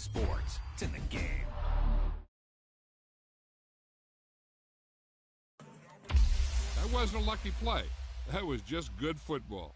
Sports. It's in the game. That wasn't a lucky play. That was just good football.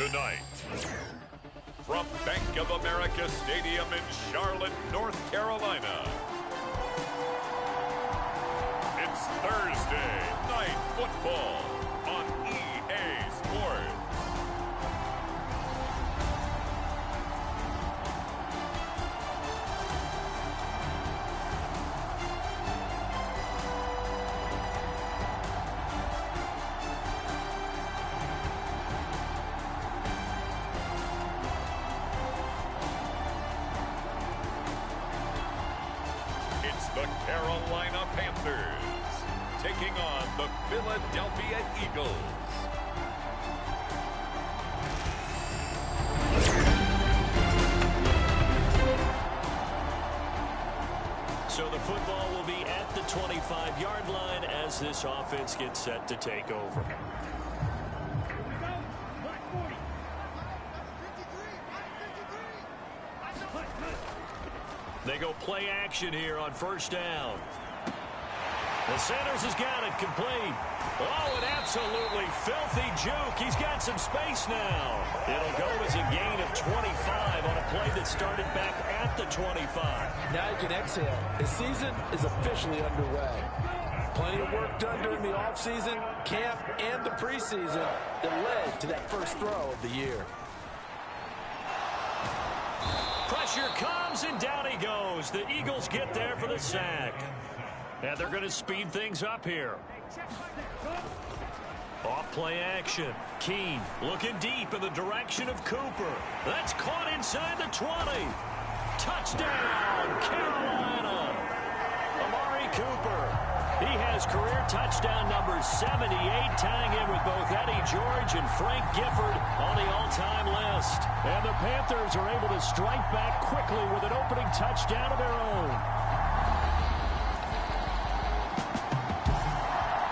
Tonight, from Bank of America Stadium in Charlotte, North Carolina, it's Thursday Night Football on EA Sports. The Carolina Panthers taking on the Philadelphia Eagles. So the football will be at the 25-yard line as this offense gets set to take over. They go play action here on first down. And Sanders has got it complete. Oh, an absolutely filthy juke. He's got some space now. It'll go as a gain of 25 on a play that started back at the 25. Now you can exhale. The season is officially underway. Plenty of work done during the offseason, camp, and the preseason that led to that first throw of the year. Pressure comes, and down he goes. The Eagles get there for the sack. And they're going to speed things up here. Off play action. Keene looking deep in the direction of Cooper. That's caught inside the 20. Touchdown, Carolina. Amari Cooper. He has career touchdown number 78, tying in with both Eddie George and Frank Gifford on the all-time list. And the Panthers are able to strike back quickly with an opening touchdown of their own.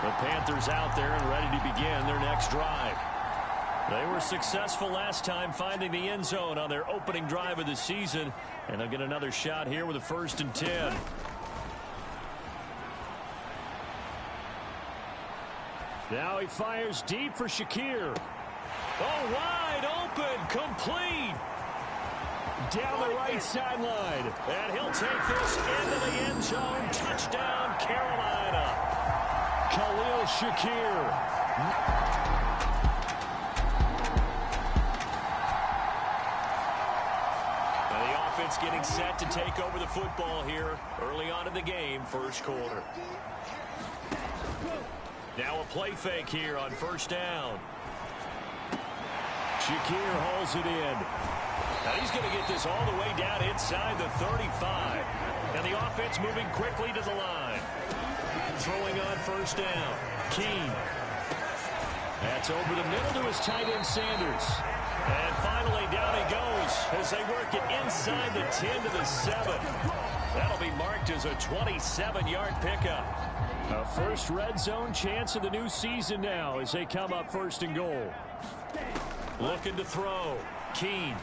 The Panthers out there and ready to begin their next drive. They were successful last time finding the end zone on their opening drive of the season, and they'll get another shot here with a 1st and 10. Now he fires deep for Shakir. Oh, wide open, complete. Down the right sideline. And he'll take this into the end zone. Touchdown, Carolina. Khalil Shakir. And the offense getting set to take over the football here early on in the game, first quarter. Now a play fake here on first down. Shakir hauls it in. Now he's going to get this all the way down inside the 35. And the offense moving quickly to the line. Throwing on first down. Keene. That's over the middle to his tight end Sanders. And finally down he goes as they work it inside the 10 to the 7. That'll be marked as a 27-yard pickup. A first red zone chance of the new season now as they come up 1st and goal. Looking to throw. Keene.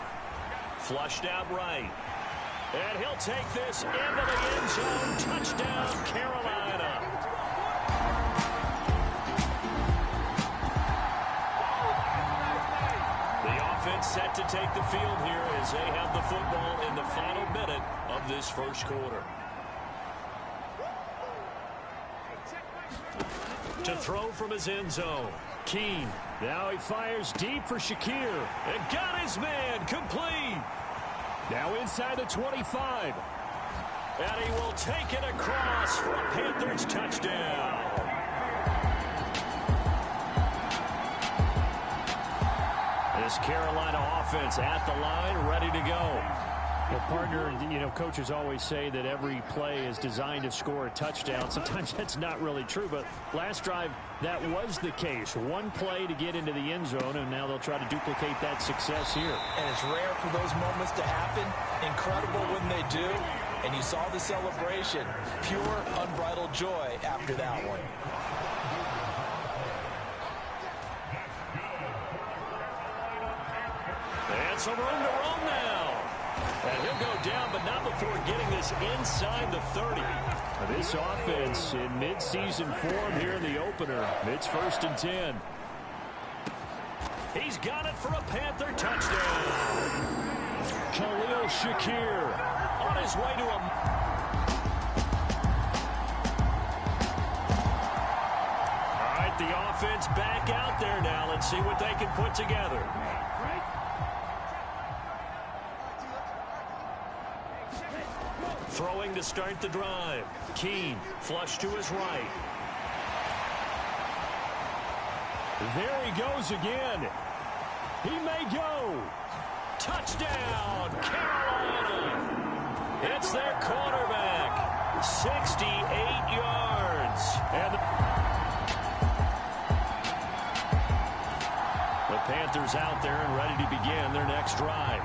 Flushed out right. And he'll take this into the end zone. Touchdown, Carolina. The offense set to take the field here as they have the football in the final minute of this first quarter. To throw from his end zone. Keene. Now he fires deep for Shakir. And got his man complete. Now inside the 25. And he will take it across for a Panthers touchdown. This Carolina offense at the line, ready to go. Well, partner, you know, coaches always say that every play is designed to score a touchdown. Sometimes that's not really true, but last drive, that was the case. One play to get into the end zone, and now they'll try to duplicate that success here. And it's rare for those moments to happen. Incredible when they do. And you saw the celebration. Pure, unbridled joy after that one. And some room to roam now. And he'll go down, but not before getting this inside the 30. This offense in midseason form here in the opener. It's 1st and 10. He's got it for a Panther touchdown. Khalil Shakir on his way to a... All right, the offense back out there now. Let's see what they can put together. Throwing to start the drive. Keene, flush to his right. There he goes again. He may go. Touchdown, Carolina. It's their quarterback. 68 yards. And the Panthers out there and ready to begin their next drive.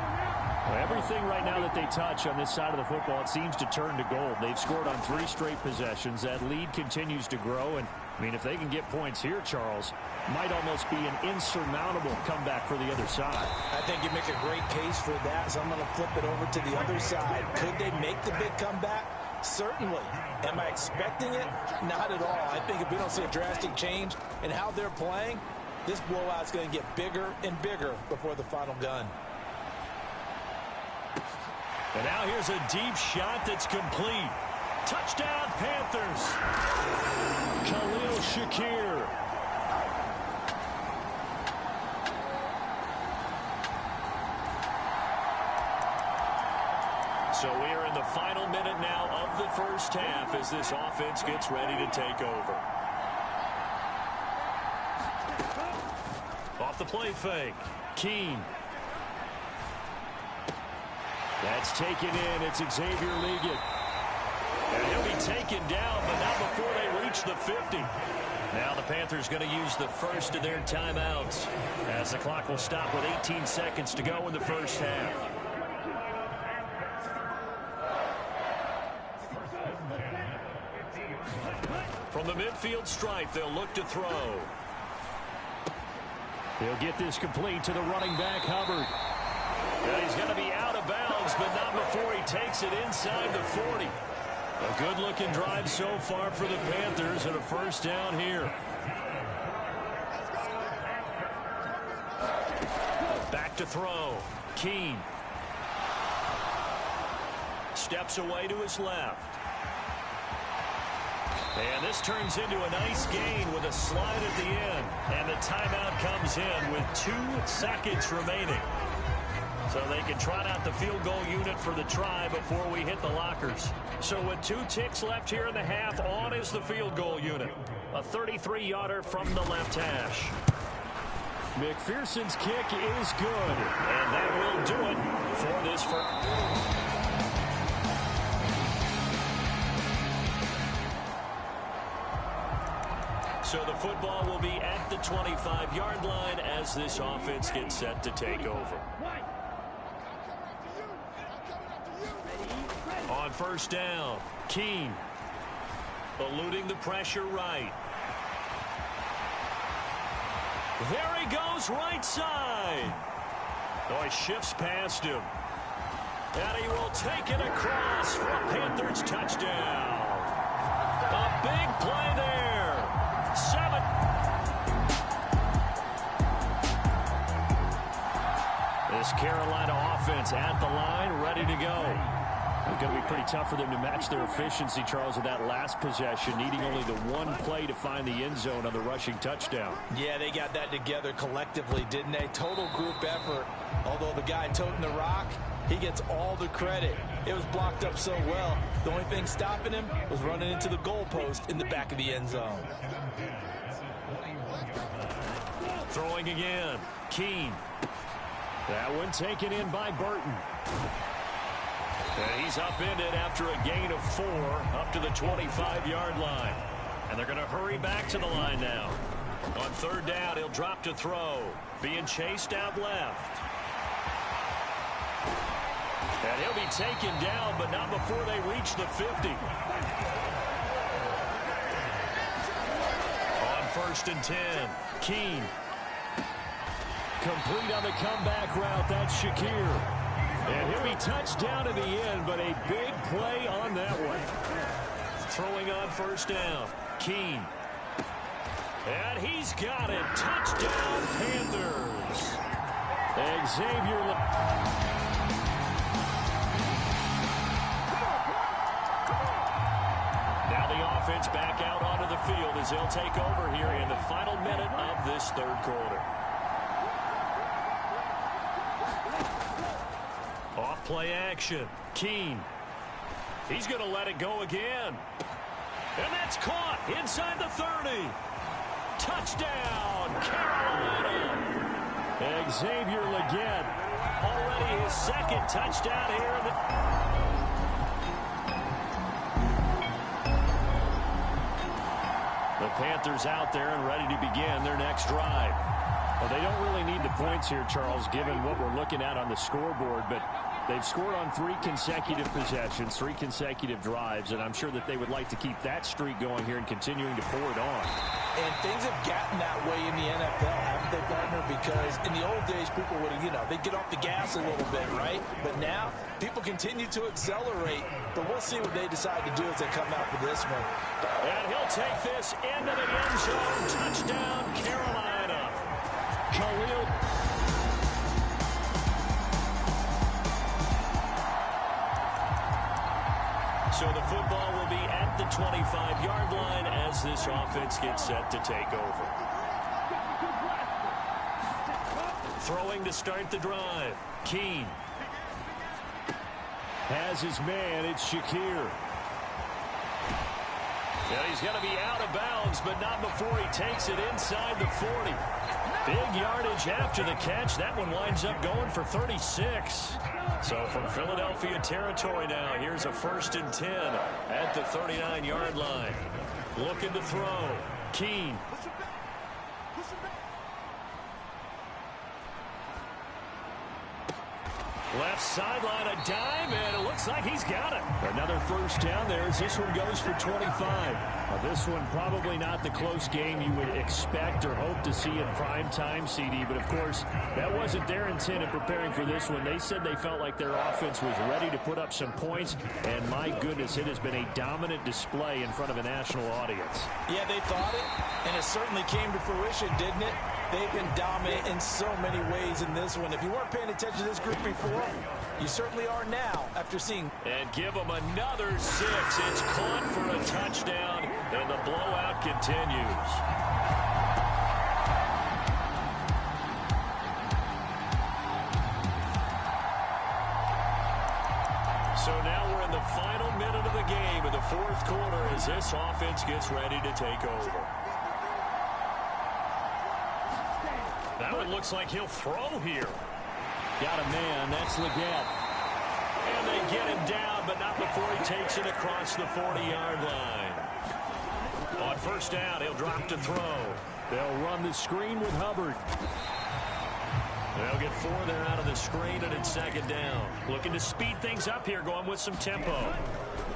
Well, everything right now that they touch on this side of the football, it seems to turn to gold. They've scored on 3 straight possessions. That lead continues to grow. And, I mean, if they can get points here, Charles, might almost be an insurmountable comeback for the other side. I think you make a great case for that, so I'm going to flip it over to the other side. Could they make the big comeback? Certainly. Am I expecting it? Not at all. I think if we don't see a drastic change in how they're playing, this blowout's going to get bigger and bigger before the final gun. And now here's a deep shot that's complete. Touchdown, Panthers. Khalil Shakir. So we are in the final minute now of the first half as this offense gets ready to take over. Off the play fake. Keene. That's taken in. It's Xavier Liggett. And he'll be taken down, but not before they reach the 50. Now the Panthers going to use the first of their timeouts as the clock will stop with 18 seconds to go in the first half. From the midfield stripe, they'll look to throw. He'll get this complete to the running back, Hubbard. And he's going to be out of bounds, but not before he takes it inside the 40. A good-looking drive so far for the Panthers and a first down here. Back to throw. Keene. Steps away to his left. And this turns into a nice gain with a slide at the end. And the timeout comes in with 2 seconds remaining. So they can trot out the field goal unit for the try before we hit the lockers. So with 2 ticks left here in the half, on is the field goal unit. A 33-yarder from the left hash. McPherson's kick is good. And that will do it for this first. So the football will be at the 25-yard line as this offense gets set to take over. On first down, Keene eluding the pressure right. There he goes, right side. Oh, he shifts past him. And he will take it across for a Panthers touchdown. A big play there. 7. This Carolina offense at the line, ready to go. It's going to be pretty tough for them to match their efficiency, Charles, with that last possession, needing only the 1 play to find the end zone on the rushing touchdown. Yeah, they got that together collectively, didn't they? Total group effort. Although the guy toting the rock, he gets all the credit. It was blocked up so well. The only thing stopping him was running into the goalpost in the back of the end zone. Throwing again. Keene. That one taken in by Burton. And he's upended after a gain of 4 up to the 25-yard line. And they're going to hurry back to the line now. On third down, he'll drop to throw. Being chased out left. And he'll be taken down, but not before they reach the 50. On first and 10, Keene. Complete on the comeback route. That's Shakir. And he'll be touched down in the end, but a big play on that one. Throwing on first down, Keene. And he's got it. Touchdown, Panthers. Xavier. Now the offense back out onto the field as they'll take over here in the final minute of this third quarter. Off play action. Keene. He's going to let it go again. And that's caught inside the 30. Touchdown, Carolina. Xavier Legette, already his second touchdown here. The Panthers out there and ready to begin their next drive. Well, they don't really need the points here, Charles, given what we're looking at on the scoreboard, but they've scored on 3 consecutive possessions, 3 consecutive drives, and I'm sure that they would like to keep that streak going here and continuing to pour it on. And things have gotten that way in the NFL, haven't they, partner? Because in the old days, people would, they'd get off the gas a little bit, right? But now, people continue to accelerate. But we'll see what they decide to do as they come out for this one. And he'll take this into the end zone. Touchdown, Carolina. Khalil. So the football will be at the 25-yard line as this offense gets set to take over. Throwing to start the drive. Keene. Has his man. It's Shakir. And he's going to be out of bounds, but not before he takes it inside the 40. Big yardage after the catch. That one winds up going for 36. So from Philadelphia territory now, here's a 1st and 10 at the 39-yard line. Looking to throw. Keene. Left sideline, a dive, and it looks like he's got it. Another first down there as this one goes for 25. Now this one probably not the close game you would expect or hope to see in prime time, CD, but of course that wasn't their intent in preparing for this one. They said they felt like their offense was ready to put up some points, and my goodness, it has been a dominant display in front of a national audience. Yeah, they thought it, and it certainly came to fruition, didn't it? They've been dominant in so many ways in this one. If you weren't paying attention to this group before, you certainly are now after seeing. And give them another 6. It's caught for a touchdown, and the blowout continues. So now we're in the final minute of the game in the 4th quarter as this offense gets ready to take over. That one looks like he'll throw here. Got a man. That's Legette. And they get him down, but not before he takes it across the 40-yard line. On first down, he'll drop to throw. They'll run the screen with Hubbard. They'll get 4 there out of the screen, and it's 2nd down. Looking to speed things up here, going with some tempo.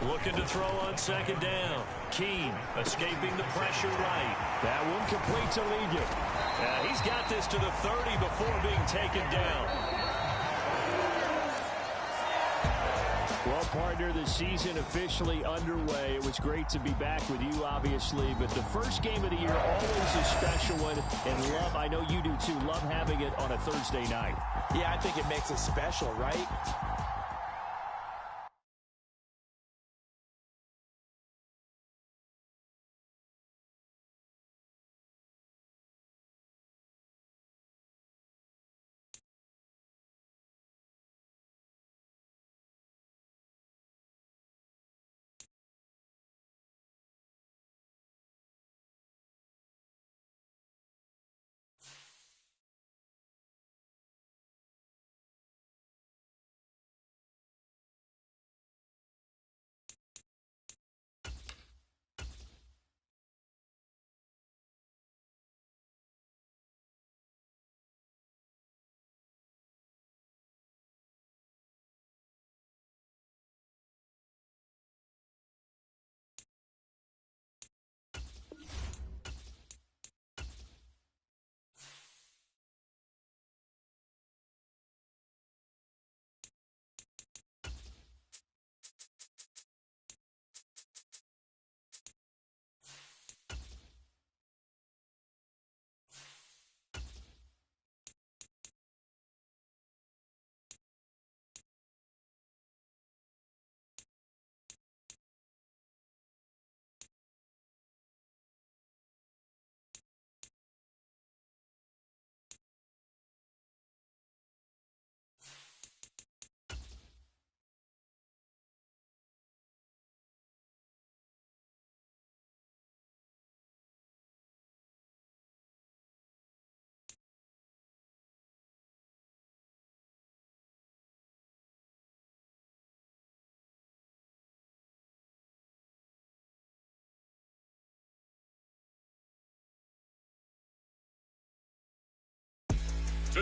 Looking to throw on 2nd down. Keene escaping the pressure right. That one complete to Ligon. He's got this to the 30 before being taken down. Well, partner, the season officially underway. It was great to be back with you, obviously, but the first game of the year, always a special one, and love, I know you do too, love having it on a Thursday night. Yeah, I think it makes it special, right?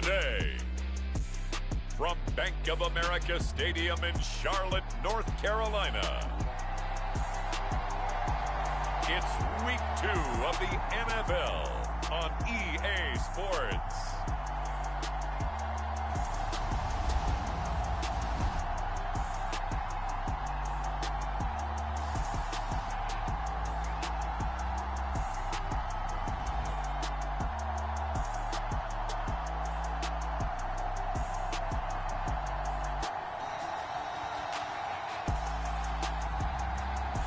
today. From Bank of America Stadium in Charlotte, North Carolina, it's Week 2 of the NFL on EA Sports.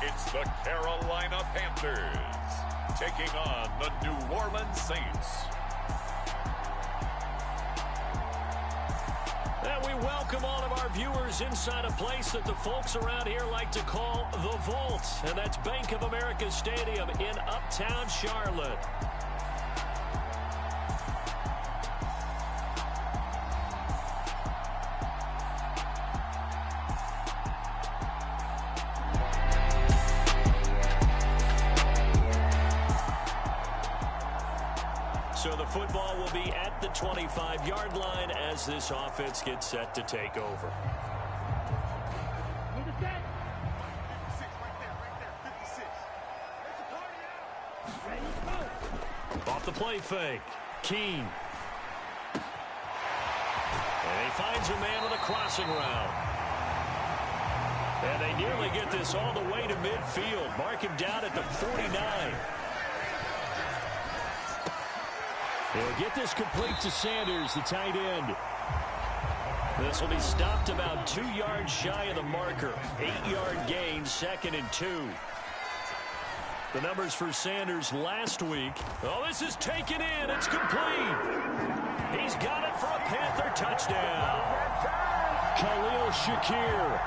It's the Carolina Panthers taking on the New Orleans Saints. And we welcome all of our viewers inside a place that the folks around here like to call the Vault. And that's Bank of America Stadium in Uptown Charlotte. So the football will be at the 25-yard line as this offense gets set to take over. Off the play fake. Keene. And he finds a man with a crossing route. And they nearly get this all the way to midfield. Mark him down at the 49. They'll get this complete to Sanders, the tight end. This will be stopped about 2 yards shy of the marker. 8-yard gain, 2nd and 2. The numbers for Sanders last week. Oh, this is taken in. It's complete. He's got it for a Panther touchdown. Khalil Shakir.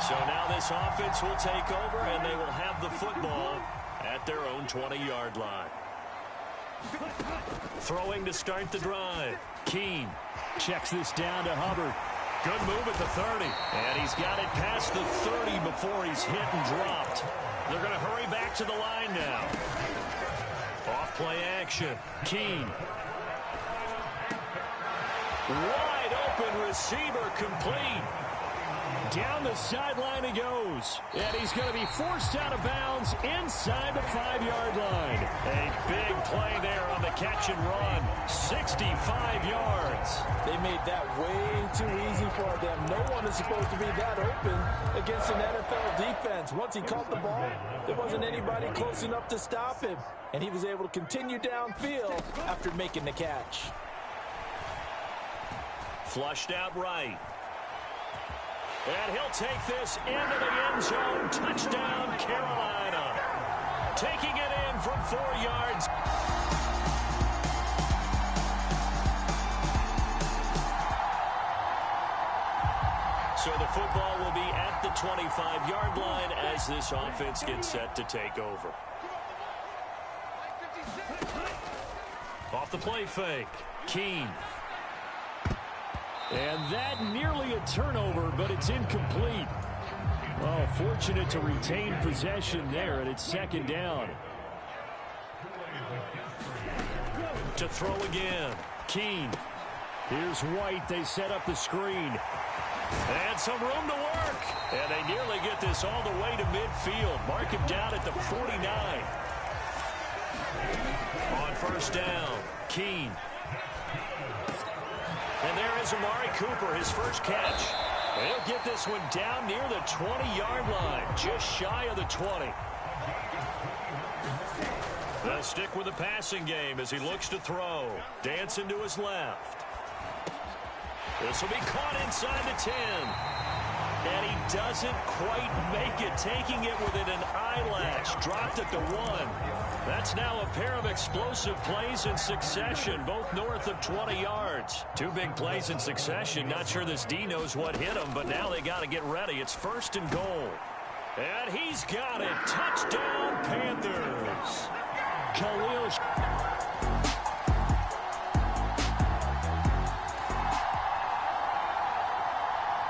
So now this offense will take over, and they will have the football at their own 20-yard line. Throwing to start the drive. Keene checks this down to Hubbard. Good move at the 30. And he's got it past the 30 before he's hit and dropped. They're going to hurry back to the line now. Off-play action. Keene. Wide open receiver complete. Down the sideline he goes. And he's going to be forced out of bounds inside the 5-yard line. A big play there on the catch and run. 65 yards. They made that way too easy for them. No one is supposed to be that open against an NFL defense. Once he caught the ball, there wasn't anybody close enough to stop him. And he was able to continue downfield after making the catch. Flushed out right. And he'll take this into the end zone. Touchdown, Carolina. Taking it in from 4 yards. So the football will be at the 25-yard line as this offense gets set to take over. Off the play fake. Keene. And that nearly a turnover, but it's incomplete. Well, fortunate to retain possession there, and it's 2nd down. To throw again. Keene. Here's White. They set up the screen. And some room to work. And they nearly get this all the way to midfield. Mark him down at the 49. On 1st down, Keene. And there is Amari Cooper, his first catch. And he'll get this one down near the 20-yard line, just shy of the 20. They'll stick with the passing game as he looks to throw. Dancing to his left. This will be caught inside the 10. And he doesn't quite make it, taking it within an eyelash. Dropped at the 1. That's now a pair of explosive plays in succession, both north of 20 yards. 2 big plays in succession. Not sure this D knows what hit him, but now they got to get ready. It's 1st and goal. And he's got it. Touchdown, Panthers. Khalil.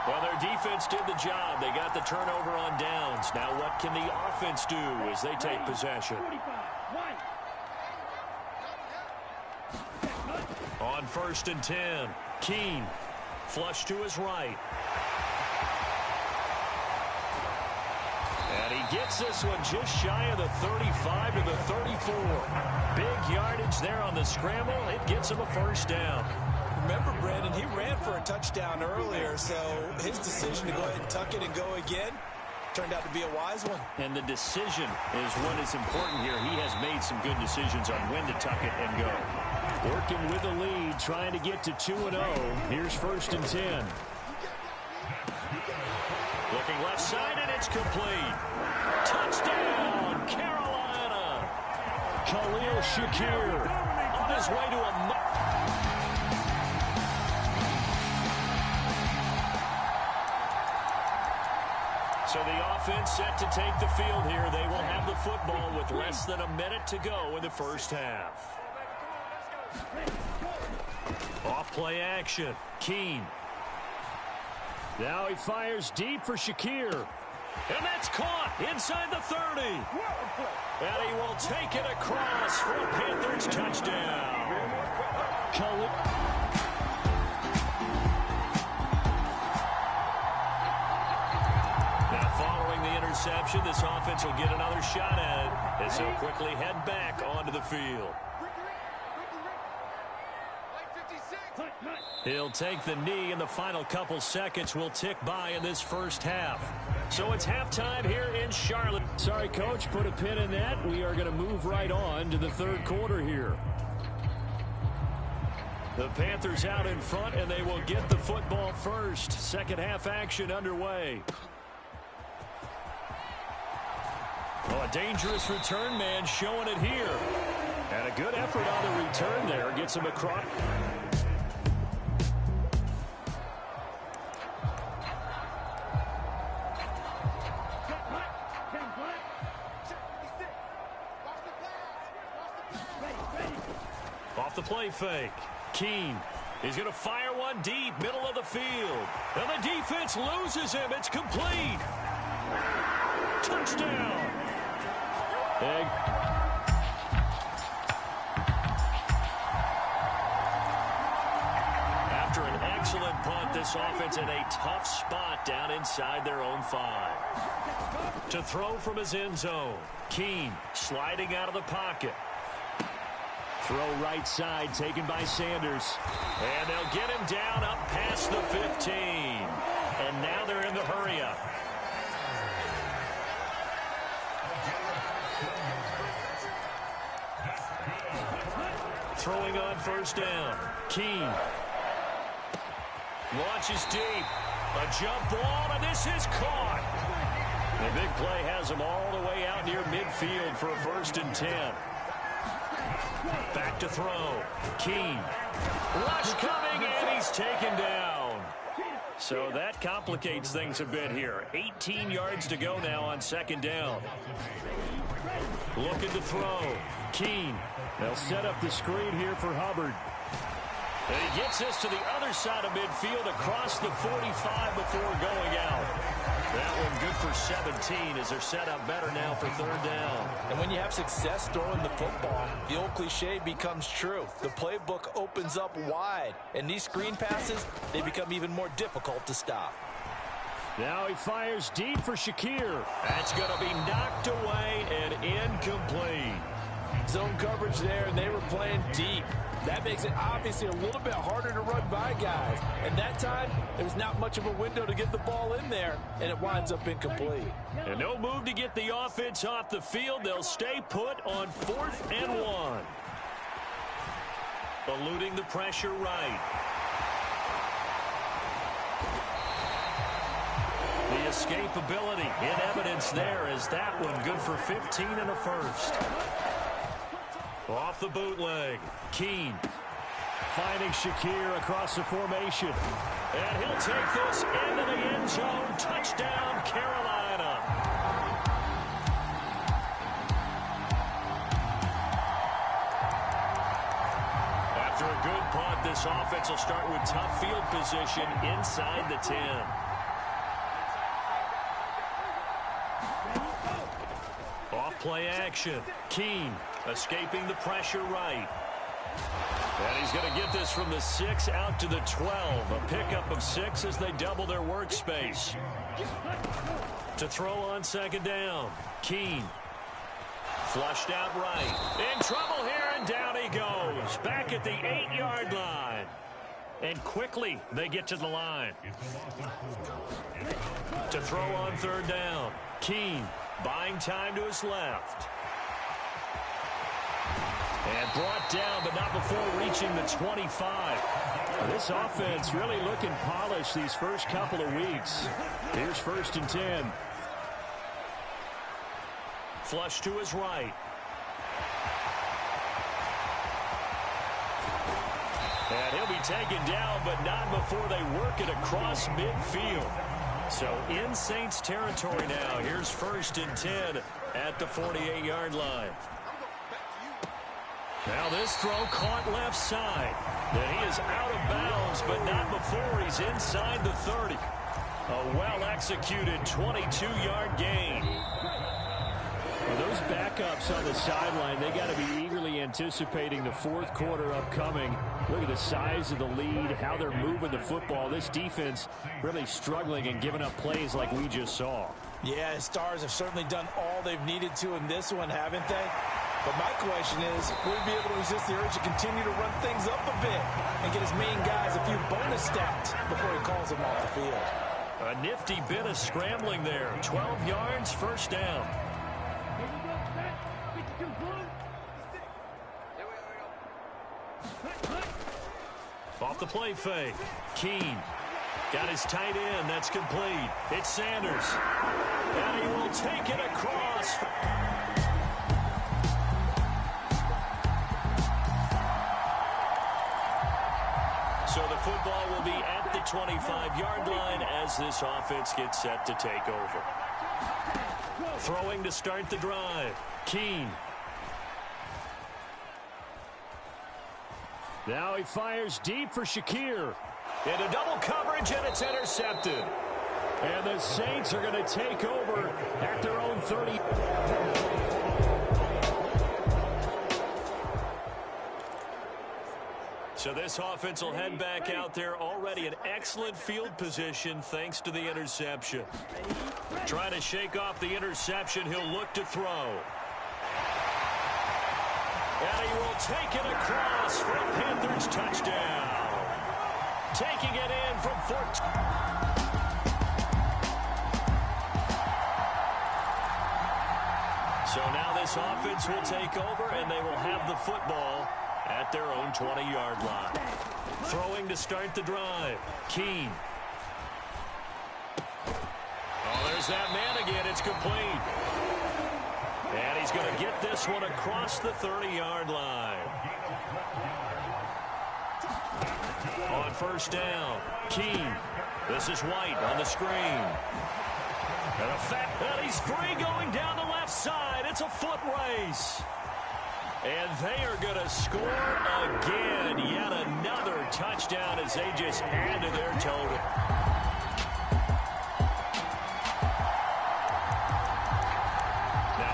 Well, their defense defense did the job. They got the turnover on downs. Now what can the offense do as they take possession? On 1st and 10, Keene, flush to his right. And he gets this one just shy of the 35 to the 34. Big yardage there on the scramble. It gets him a first down. Remember, Brandon, he ran for a touchdown earlier, so his decision to go ahead and tuck it and go again turned out to be a wise one. And the decision is what is important here. He has made some good decisions on when to tuck it and go. Working with the lead, trying to get to 2-0. Here's 1st and 10. Looking left side, and it's complete. Touchdown, Carolina. Khalil Shakir On his way to a... So the offense set to take the field here. They will have the football with less than a minute to go in the first half. Off play action. Keene. Now he fires deep for Shakir. And that's caught inside the 30. And he will take it across for a Panthers touchdown. Now following the interception, this offense will get another shot at it as he'll quickly head back onto the field. He'll take the knee, and the final couple seconds will tick by in this first half. So it's halftime here in Charlotte. Sorry, Coach, put a pin in that. We are going to move right on to the third quarter here. The Panthers out in front, and they will get the football first. Second half action underway. Oh, a dangerous return man showing it here. And a good effort on the return there. Gets him across. Off the play fake. Keene is going to fire one deep, middle of the field. And the defense loses him. It's complete. Touchdown. After an excellent punt, this offense in a tough spot down inside their own 5. To throw from his end zone. Keene sliding out of the pocket. Throw right side, taken by Sanders. And they'll get him down up past the 15. And now they're in the hurry-up. Throwing on first down. Keene. Launches deep. A jump ball, and this is caught. The big play has him all the way out near midfield for a 1st and 10. Back to throw. Keene. Rush coming, and he's taken down. So that complicates things a bit here. 18 yards to go now on 2nd down. Looking to throw. Keene. They'll set up the screen here for Hubbard. And he gets this to the other side of midfield across the 45 before going out. That one good for 17 as they're set up better now for 3rd down. And when you have success throwing the football, the old cliche becomes true. The playbook opens up wide. And these screen passes, they become even more difficult to stop. Now he fires deep for Shakir. That's going to be knocked away and incomplete. Zone coverage there, and they were playing deep. That makes it obviously a little bit harder to run by guys. And that time, there was not much of a window to get the ball in there, and it winds up incomplete. And no move to get the offense off the field. They'll stay put on 4th and 1. Eluding the pressure right. The escapability in evidence there as that one good for 15 and a 1st. Off the bootleg. Keene. Finding Shakir across the formation. And he'll take this into the end zone. Touchdown, Carolina. After a good punt, this offense will start with tough field position inside the 10. Off-play action. Keene escaping the pressure right. And he's going to get this from the 6 out to the 12. A pickup of 6 as they double their workspace. To throw on second down. Keene. Flushed out right. In trouble here, and down he goes. Back at the 8-yard line. And quickly they get to the line. To throw on third down. Keene buying time to his left. And brought down, but not before reaching the 25. This offense really looking polished these first couple of weeks. Here's 1st and 10. Flush to his right. And he'll be taken down, but not before they work it across midfield. So in Saints territory now. Here's 1st and 10 at the 48-yard line. Now this throw caught left side. And he is out of bounds, but not before he's inside the 30. A well-executed 22-yard gain. Well, those backups on the sideline, they got to be eagerly anticipating the 4th quarter upcoming. Look at the size of the lead, how they're moving the football. This defense really struggling and giving up plays like we just saw. Yeah, the Stars have certainly done all they've needed to in this one, haven't they? But my question is, will he be able to resist the urge to continue to run things up a bit and get his main guys a few bonus stats before he calls them off the field? A nifty bit of scrambling there. 12 yards, 1st down. Off the play fake. Keene got his tight end. That's complete. It's Sanders. And he will take it across. So the football will be at the 25-yard line as this offense gets set to take over. Throwing to start the drive. Keene. Now he fires deep for Shakir. Into double coverage, and it's intercepted. And the Saints are going to take over at their own 30. So this offense will head back out there, already in excellent field position thanks to the interception. Trying to shake off the interception, he'll look to throw. And he will take it across for a Panthers touchdown. Taking it in from 14. So now this offense will take over, and they will have the football at their own 20-yard line. Throwing to start the drive. Keene. Oh, there's that man again. It's complete. And he's going to get this one across the 30-yard line. On 1st down, Keene. This is White on the screen. And he's free going down the left side. It's a foot race. And they are going to score again. Yet another touchdown as they just add to their total.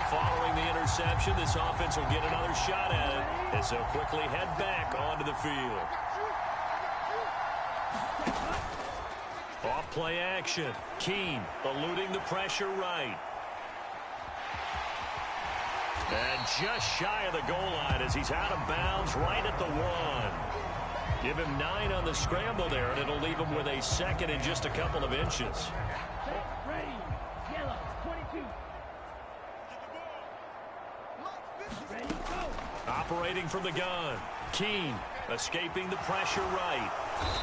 Following the interception, this offense will get another shot at it as they'll quickly head back onto the field. Off-play action. Keene eluding the pressure right. And just shy of the goal line as he's out of bounds right at the 1. Give him 9 on the scramble there, and it'll leave him with a 2nd and just a couple of inches. Operating from the gun. Keene escaping the pressure right.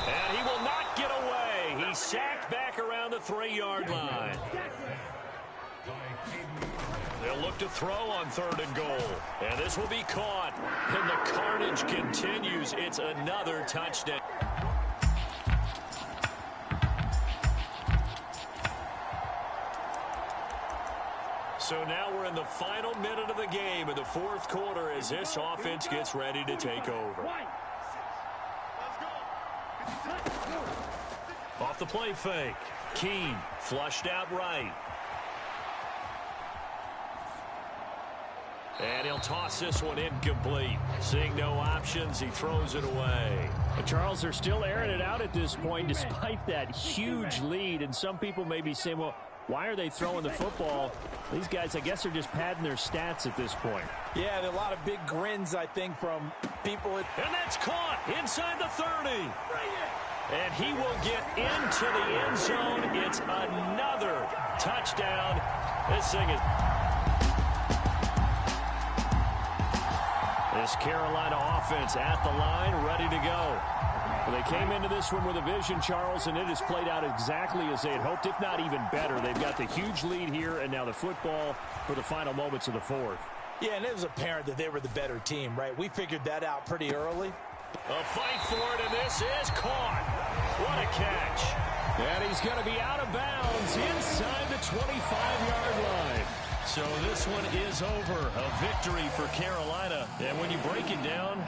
And he will not get away. He's sacked back around the 3-yard line. They'll look to throw on 3rd and goal. And this will be caught. And the carnage continues. It's another touchdown. So now we're in the final minute of the game in the 4th quarter as this offense gets ready to take over. Off the play fake. Keene flushed out right. And he'll toss this one incomplete. Seeing no options, he throws it away. And Charles, they're still airing it out at this point despite that huge lead. And some people may be saying, well, why are they throwing the football? These guys, I guess, are just padding their stats at this point. Yeah, there are a lot of big grins, I think, from people. And that's caught inside the 30. And he will get into the end zone. It's another touchdown. This thing is... This Carolina offense at the line, ready to go. Well, they came into this one with a vision, Charles, and it has played out exactly as they had hoped, if not even better. They've got the huge lead here, and now the football for the final moments of the fourth. Yeah, and it was apparent that they were the better team, right? We figured that out pretty early. A fight for it, and this is caught. What a catch. And he's going to be out of bounds inside the 25-yard line. So this one is over. A victory for Carolina. And when you break it down...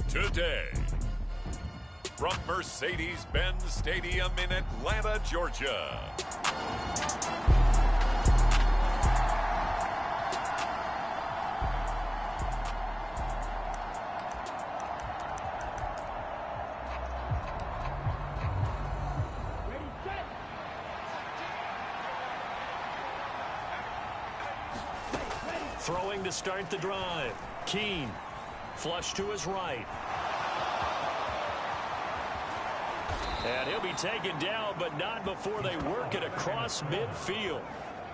Today, from Mercedes-Benz Stadium in Atlanta, Georgia. Throwing to start the drive. Keene. Flush to his right. And he'll be taken down, but not before they work it across midfield.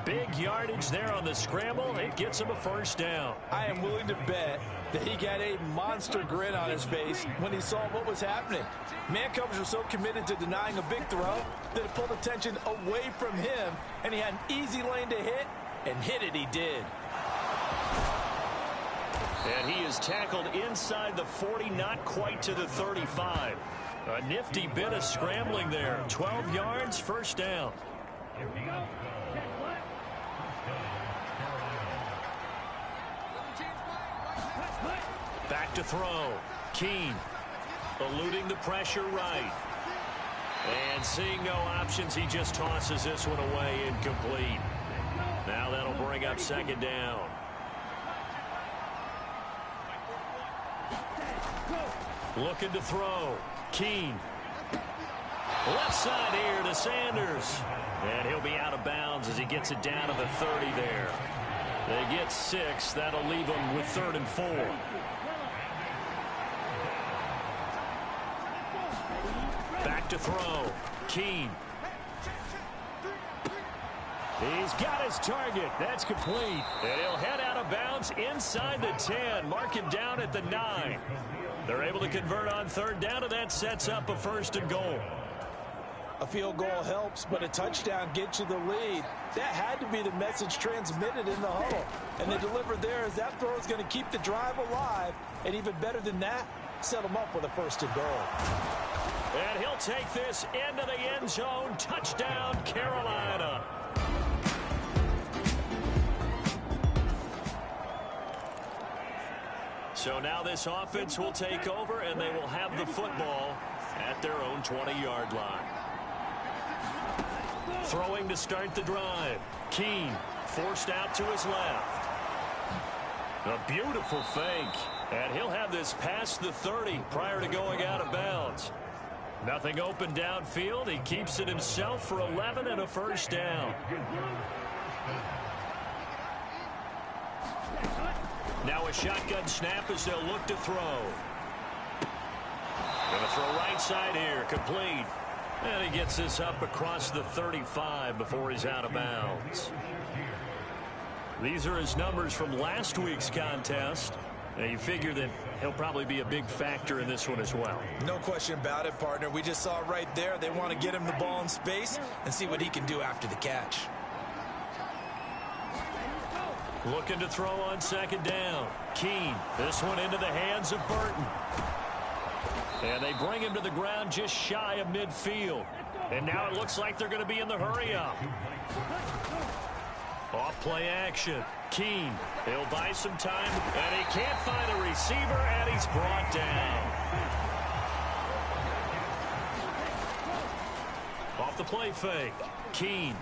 Big yardage there on the scramble. It gets him a first down. I am willing to bet that he got a monster grin on his face when he saw what was happening. Man coverage was so committed to denying a big throw that it pulled attention away from him, and he had an easy lane to hit, and hit it he did. And he is tackled inside the 40, not quite to the 35. A nifty bit of scrambling there. 12 yards, first down. Back to throw. Keene eluding the pressure right. And seeing no options, he just tosses this one away incomplete. Now that'll bring up second down. Looking to throw. Keene. Left side here to Sanders. And he'll be out of bounds as he gets it down to the 30 there. They get 6. That'll leave them with 3rd and 4. Back to throw. Keene. He's got his target. That's complete. And he'll head out of bounds inside the 10. Mark him down at the 9. They're able to convert on 3rd down, and that sets up a 1st and goal. A field goal helps, but a touchdown gets you the lead. That had to be the message transmitted in the huddle. And they delivered there as that throw is going to keep the drive alive. And even better than that, set them up with a 1st and goal. And he'll take this into the end zone. Touchdown, Carolina. So now this offense will take over, and they will have the football at their own 20-yard line. Throwing to start the drive. Keene forced out to his left. A beautiful fake. And he'll have this past the 30 prior to going out of bounds. Nothing open downfield. He keeps it himself for 11 and a 1st down. Now a shotgun snap as they'll look to throw. Going to throw right side here. Complete. And he gets this up across the 35 before he's out of bounds. These are his numbers from last week's contest. Now you figure that he'll probably be a big factor in this one as well. No question about it, partner. We just saw right there. They want to get him the ball in space and see what he can do after the catch. Looking to throw on 2nd down. Keene. This one into the hands of Burton. And they bring him to the ground just shy of midfield. And now it looks like they're going to be in the hurry-up. Off play action. Keene. He'll buy some time. And he can't find a receiver, and he's brought down. Off the play fake. Keene.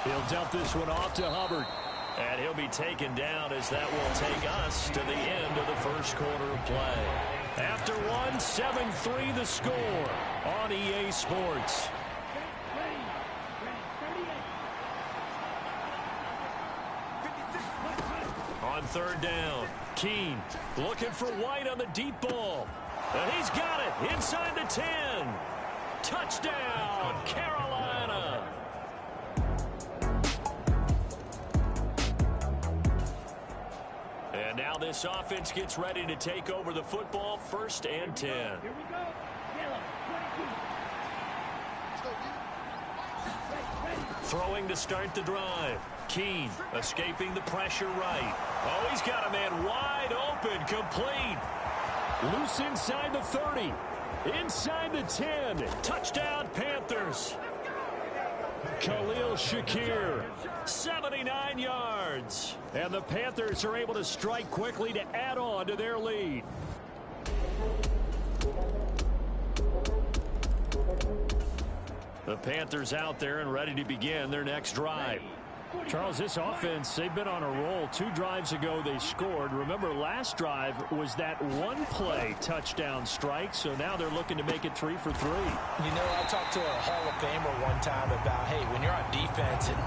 He'll dump this one off to Hubbard. And he'll be taken down as that will take us to the end of the 1st quarter of play. After one, 7-3 the score on EA Sports. On 3rd down, Keene looking for White on the deep ball. And he's got it inside the 10. Touchdown, Carolina. And now this offense gets ready to take over the football. 1st and 10. Here we go. Throwing to start the drive. Keene escaping the pressure right. Oh, he's got a man wide open. Complete. Loose inside the 30. Inside the 10. Touchdown, Panthers. Khalil Shakir, 79 yards. And the Panthers are able to strike quickly to add on to their lead. The Panthers out there and ready to begin their next drive. Charles, this offense, they've been on a roll. 2 drives ago they scored. Remember, last drive was that one-play touchdown strike, so now they're looking to make it 3 for 3. You know, I talked to a Hall of Famer one time about, hey, when you're on defense and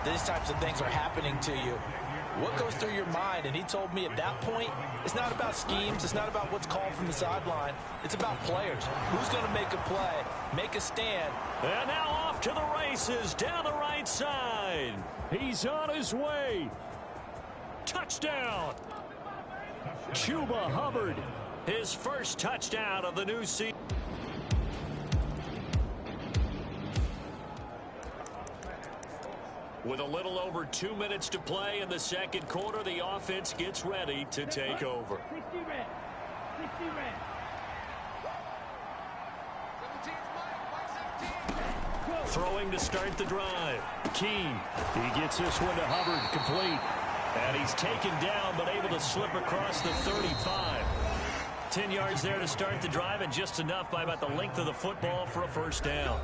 these types of things are happening to you, what goes through your mind? And he told me at that point, it's not about schemes. It's not about what's called from the sideline. It's about players. Who's going to make a play, make a stand. And now off to the races down the right side. He's on his way. Touchdown. Chuba Hubbard. His first touchdown of the new season. With a little over 2 minutes to play in the 2nd quarter, the offense gets ready to take over. Throwing to start the drive. Keene. He gets this one to Hubbard. Complete. And he's taken down but able to slip across the 35. 10 yards there to start the drive, and just enough by about the length of the football for a 1st down.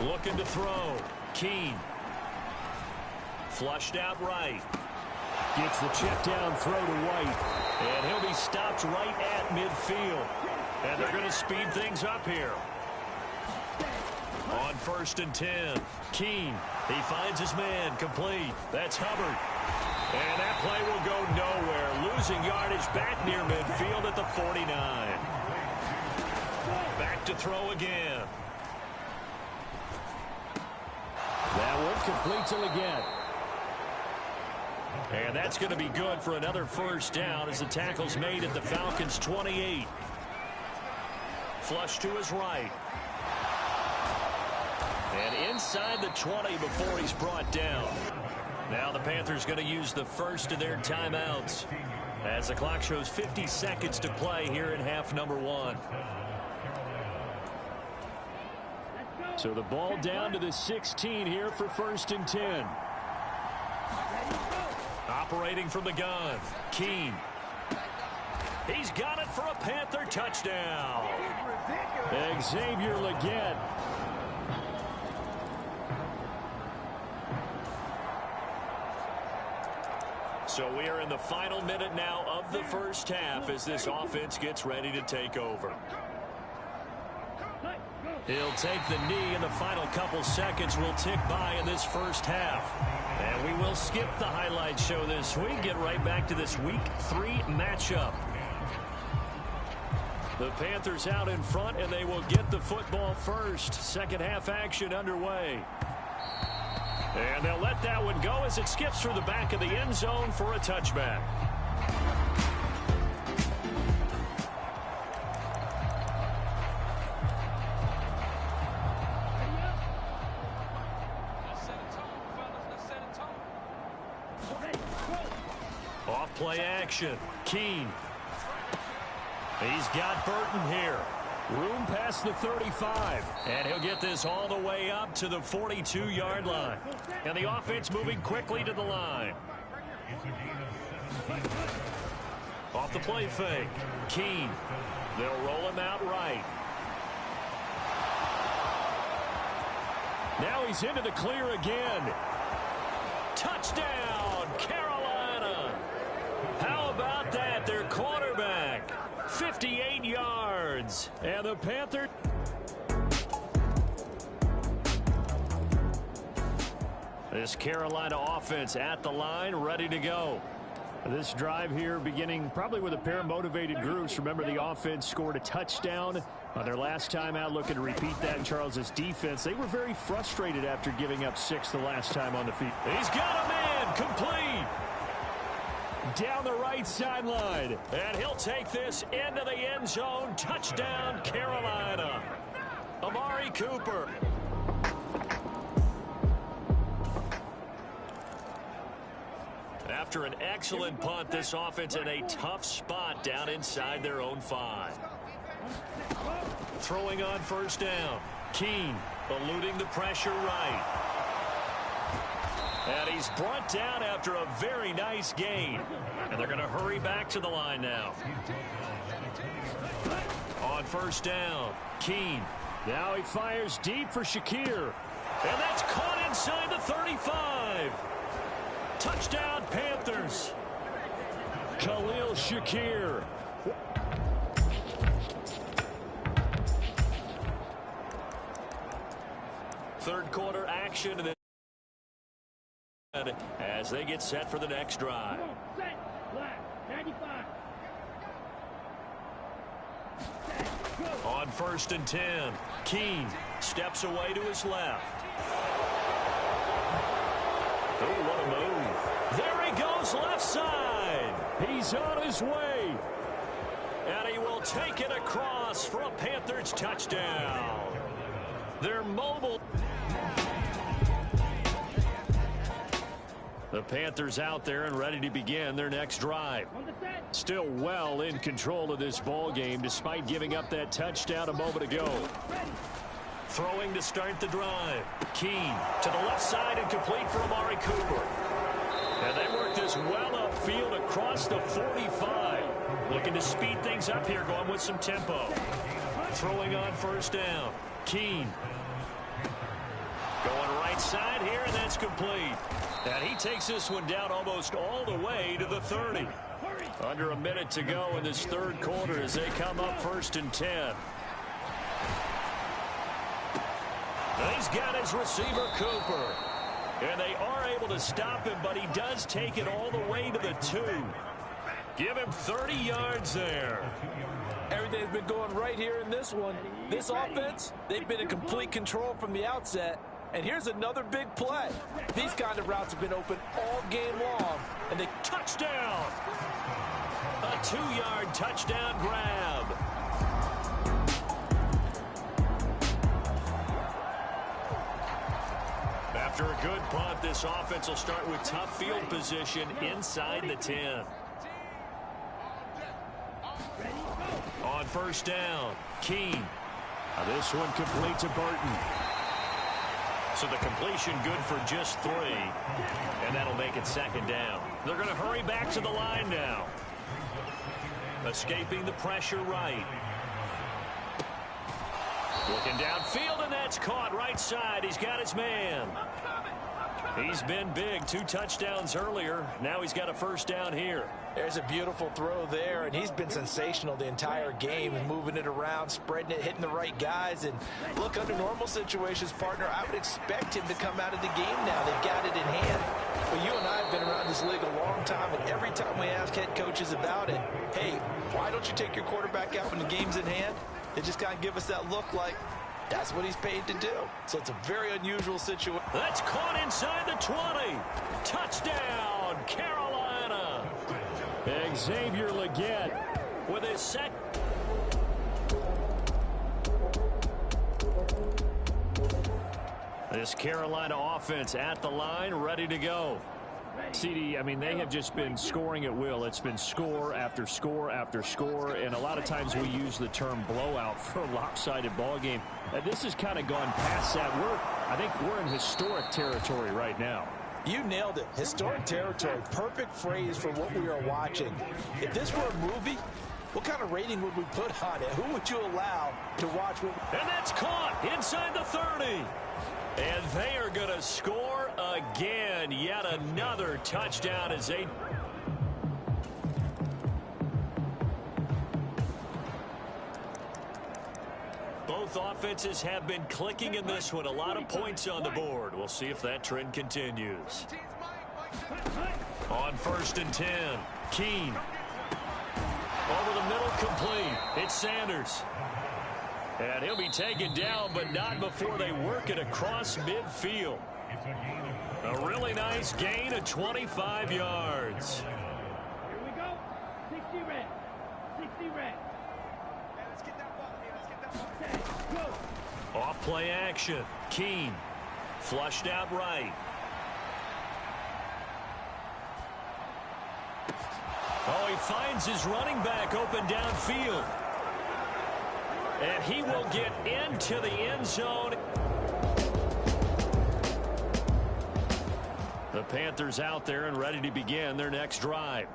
Looking to throw. Keene. Flushed out right. Gets the check down throw to White. And he'll be stopped right at midfield. And they're going to speed things up here. On 1st and 10. Keene. He finds his man. Complete. That's Hubbard. And that play will go nowhere. Losing yardage back near midfield at the 49. Back to throw again. That one complete to Leggett. And that's going to be good for another first down as the tackle's made at the Falcons' 28. Flush to his right. And inside the 20 before he's brought down. Now the Panthers going to use the first of their timeouts as the clock shows 50 seconds to play here in half number 1. So the ball down to the 16 here for 1st and 10. Operating from the gun, Keene. He's got it for a Panther touchdown. Xavier Leggett. So we are in the final minute now of the first half as this offense gets ready to take over. He'll take the knee, and the final couple seconds will tick by in this first half. And we will skip the highlight show this week, get right back to this Week 3 matchup. The Panthers out in front, and they will get the football first. Second half action underway. And they'll let that one go as it skips through the back of the end zone for a touchback. Off-play action. Keene. He's got Burton here. Room past the 35. And he'll get this all the way up to the 42-yard line. And the offense moving quickly to the line. Off the play fake. Keene. They'll roll him out right. Now he's into the clear again. Touchdown, Carolina. How about that? Their quarterback. 58 yards. And the Panthers. This Carolina offense at the line, ready to go. This drive here beginning probably with a pair of motivated groups. Remember, the offense scored a touchdown on their last time out. Looking to repeat that in Charles's defense. They were very frustrated after giving up 6 the last time on the field. He's got a man complete. Down the right sideline. And he'll take this into the end zone. Touchdown, Carolina. Amari Cooper. After an excellent punt, this offense in a tough spot down inside their own 5. Throwing on first down. Keene eluding the pressure right. And he's brought down after a very nice gain. And they're going to hurry back to the line now. On first down, Keene. Now he fires deep for Shakir. And that's caught inside the 35. Touchdown, Panthers. Khalil Shakir. Third quarter action as they get set for the next drive. On first and 10, Keene steps away to his left. Oh, what a move. There he goes, left side. He's on his way. And he will take it across for a Panthers touchdown. They're mobile. The Panthers out there and ready to begin their next drive. Still well in control of this ball game despite giving up that touchdown a moment ago. Throwing to start the drive. Keene to the left side and complete for Amari Cooper. And they work this well upfield across the 45. Looking to speed things up here, going with some tempo. Throwing on first down. Keene. Going right side here, and that's complete. And he takes this one down almost all the way to the 30. Under a minute to go in this third quarter as they come up first and 10. He's got his receiver, Cooper. And they are able to stop him, but he does take it all the way to the 2. Give him 30 yards there. Everything's been going right here in this one. This offense, they've been in complete control from the outset. And here's another big play. These kind of routes have been open all game long. And they touchdown. A 2-yard touchdown grab. After a good punt, this offense will start with tough field position inside the 10. On first down, Keene. This one complete to Burton. So the completion good for just 3. And that'll make it second down. They're going to hurry back to the line now. Escaping the pressure right. Looking downfield, and that's caught right side. He's got his man. He's been big. 2 touchdowns earlier. Now he's got a first down here. There's a beautiful throw there, and he's been sensational the entire game, moving it around, spreading it, hitting the right guys. And look, under normal situations, partner, I would expect him to come out of the game now. They've got it in hand. But you and I have been around this league a long time, and every time we ask head coaches about it, hey, why don't you take your quarterback out when the game's in hand? They just kind of give us that look like that's what he's paid to do. So it's a very unusual situation. That's caught inside the 20. Touchdown, Carolina. Xavier Legette with his set. This Carolina offense at the line, ready to go. CD, I mean, they have just been scoring at will. It's been score after score after score, and a lot of times we use the term blowout for a lopsided ball game. This has kind of gone past that. I think we're in historic territory right now. You nailed it. Historic territory. Perfect phrase for what we are watching. If this were a movie, what kind of rating would we put on it? Who would you allow to watch? And that's caught inside the 30. And they are going to score again. Yet another touchdown as they... Both offenses have been clicking in this one. A lot of points on the board. We'll see if that trend continues. On first and 10, Keene. Over the middle, complete. It's Sanders. And he'll be taken down, but not before they work it across midfield. A really nice gain of 25 yards. Here we go. 60 red. 60 red. Let's get that ball here. Let's get that ball. Off play action. Keene. Flushed out right. Oh, he finds his running back open downfield. And he will get into the end zone. The Panthers out there and ready to begin their next drive.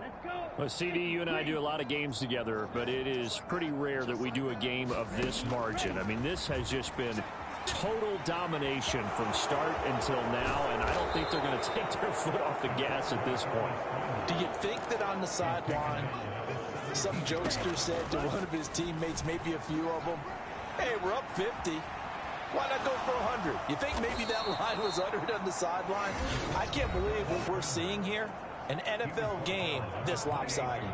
Well, CD, you and I do a lot of games together, but it is pretty rare that we do a game of this margin. I mean, this has just been total domination from start until now, and I don't think they're going to take their foot off the gas at this point. Do you think that on the sideline, some jokester said to one of his teammates, maybe a few of them, hey, we're up 50. Why not go for 100? You think maybe that line was uttered on the sideline? I can't believe what we're seeing here. An NFL game this lopsided.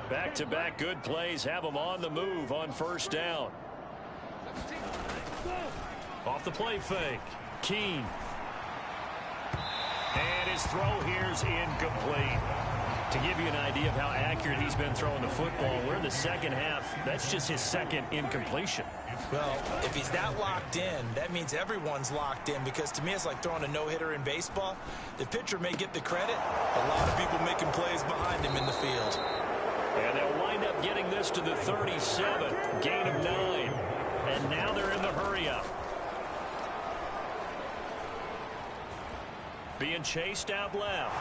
Back-to-back good plays have them on the move on first down. Off the play fake. Keene. And his throw here's incomplete. To give you an idea of how accurate he's been throwing the football, we're in the second half. That's just his second incompletion. Well, if he's that locked in, that means everyone's locked in, because to me it's like throwing a no-hitter in baseball. The pitcher may get the credit. A lot of people making plays behind him in the field. And they'll wind up getting this to the 37. Gain of 9. And now they're in the hurry-up. Being chased out left.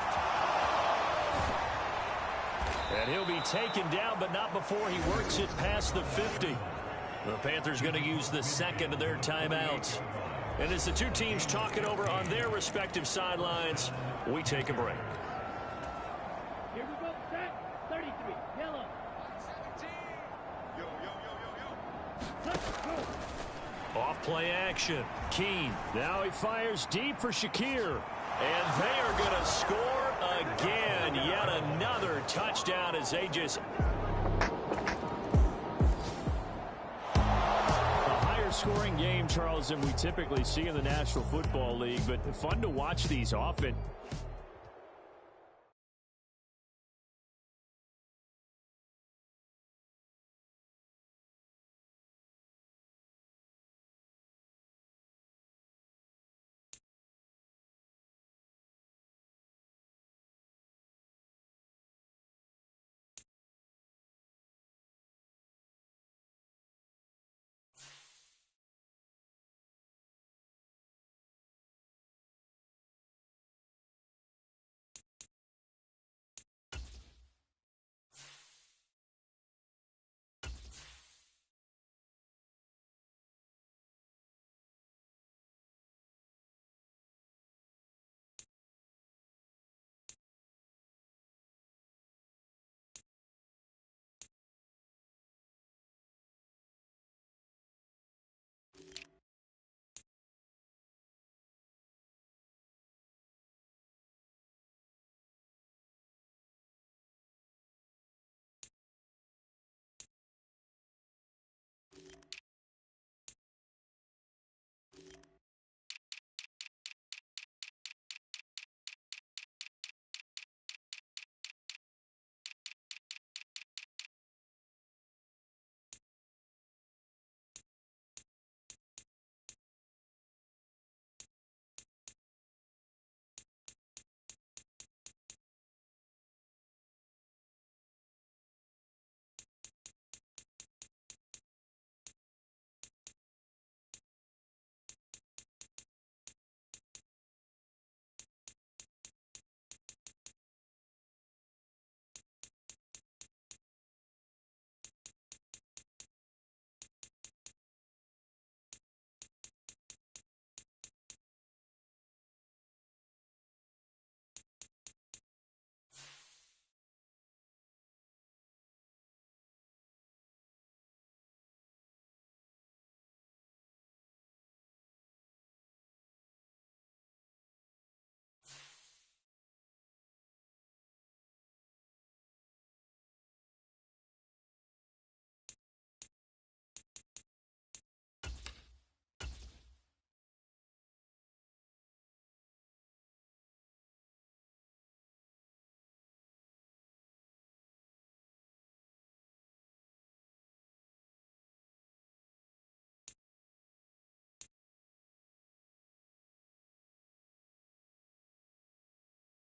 And he'll be taken down, but not before he works it past the 50. The Panthers going to use the second of their timeouts. And as the two teams talk it over on their respective sidelines, we take a break. Here we go. Set. 33. Yellow. 17. Go. Off play action. Keene. Now he fires deep for Shakir. And they are going to score again. Yet another touchdown as they just... scoring game, Charles, than we typically see in the National Football League, but fun to watch these offense.